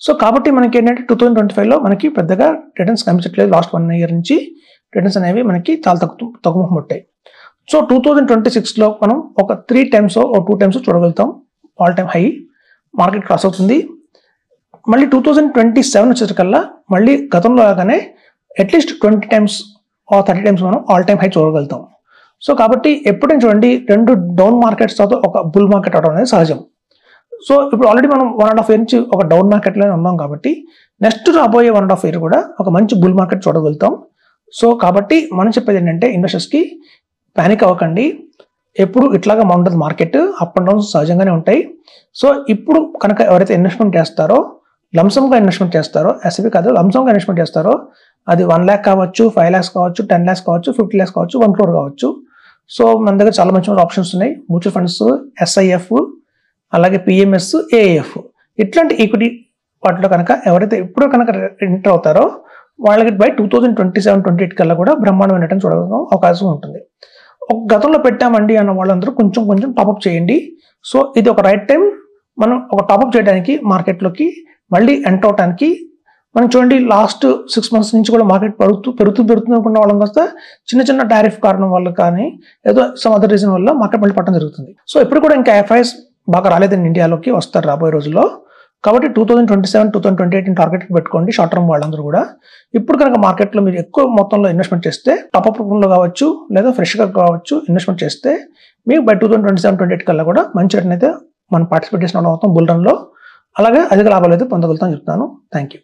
So కాబట్టి మనకి ఏంటంటే 2025లో మనకి పెద్దగా రిటర్న్స్ కనిపించట్లేదు. లాస్ట్ 1 ఇయర్ నుంచి రిటర్న్స్ అనేవి మనకి చాలా తగ్గుముఖం పట్టాయి. సో 2026లో మనం ఒక 3 టైమ్స్ ఓ 2 టైమ్స్ చూడగలుగుతాం. All time high market cross అవుతుంది. మళ్ళీ 2027 వచ్చేసరికల్లా మళ్ళీ గతంలో లాగానే అట్లీస్ట్ 20 టైమ్స్ ఆర్ 30 టైమ్స్ మనం ఆల్ టైమ్ హై చూడగలుగుతాం. సో కాబట్టి ఎప్పుడైనా చూడండి 2 డౌన్ మార్కెట్స్ తర్వాత ఒక బుల్ మార్కెట్ అవడం అనేది సహజం. సో ఇప్పుడు ఆల్రెడీ మనం 1.5 ఇయర్ నుంచి ఒక డౌన్ మార్కెట్లోనే ఉన్నాం కాబట్టి నెక్స్ట్ రాబోయే 1.5 ఇయర్ కూడా ఒక మంచి బుల్ మార్కెట్ చూడగలుగుతాం. సో కాబట్టి మనం చెప్పేది ఏంటంటే ఇన్వెస్టర్స్కి ప్యానిక్ అవ్వకండి. ఎప్పుడు ఇట్లాగా ఉంటుంది మార్కెట్, అప్ అండ్ డౌన్స్ సహజంగానే ఉంటాయి. సో ఇప్పుడు కనుక ఎవరైతే ఇన్వెస్ట్మెంట్ చేస్తారో లంసమ్గా ఇన్వెస్ట్మెంట్ చేస్తారో, ఎస్ఐపి కాదు లంసమ్గా ఇన్వెస్ట్మెంట్ చేస్తారో అది 1 lakh కావచ్చు, 5 lakhs కావచ్చు, 10 lakhs కావచ్చు, 50 lakhs కావచ్చు, 1 crore కావచ్చు. సో మన దగ్గర చాలా మంచి ఆప్షన్స్ ఉన్నాయి. మ్యూచువల్ ఫండ్స్, SIF, అలాగే PMS, AIF ఇట్లాంటి ఈక్విటీ వాటిలో కనుక ఎవరైతే ఇప్పుడు కనుక ఎంటర్ అవుతారో వాళ్ళకి బై 2027-28 కల్లా కూడా బ్రహ్మాండమైన రిటర్న్ చూడడం అవకాశం ఉంటుంది. గతంలో పెట్టామండి అన్న వాళ్ళందరూ కొంచెం టాపప్ చేయండి. సో ఇది ఒక రైట్ టైం మనం ఒక టాపప్ చేయడానికి మార్కెట్లోకి మళ్ళీ ఎంటర్ అవడానికి. మనం చూడండి లాస్ట్ 6 months నుంచి కూడా మార్కెట్ పెరుగుతుంది అనుకున్న వాళ్ళం కాస్త చిన్న టారిఫ్ కారణం వల్ల కానీ ఏదో సమ్ అదర్ రీజన్ వల్ల మార్కెట్ మళ్ళీ పట్టడం జరుగుతుంది. సో ఇప్పుడు కూడా ఇంకా FIs బాగా రాలేదండి, ఇండియాలోకి వస్తారు రాబోయే రోజుల్లో. కాబట్టి 2027-2028 టార్గెట్ పెట్టుకోండి షార్ట్ టర్మ్ వాళ్ళందరూ కూడా. ఇప్పుడు కనుక మార్కెట్లో మీరు ఎక్కువ మొత్తంలో ఇన్వెస్ట్మెంట్ చేస్తే టాప్అప్ రూపంలో కావచ్చు లేదా ఫ్రెష్గా కావచ్చు ఇన్వెస్ట్మెంట్ చేస్తే మీకు బై 2027-28 కల్లా కూడా మంచి రిటర్న్ అయితే మనం పార్టిసిపేట్ చేసిన అవుతాం బుల్ రన్లో. అలాగే అధిక లాభాలు అయితే పొందగలుగుతాం చెప్తాను. Thank you.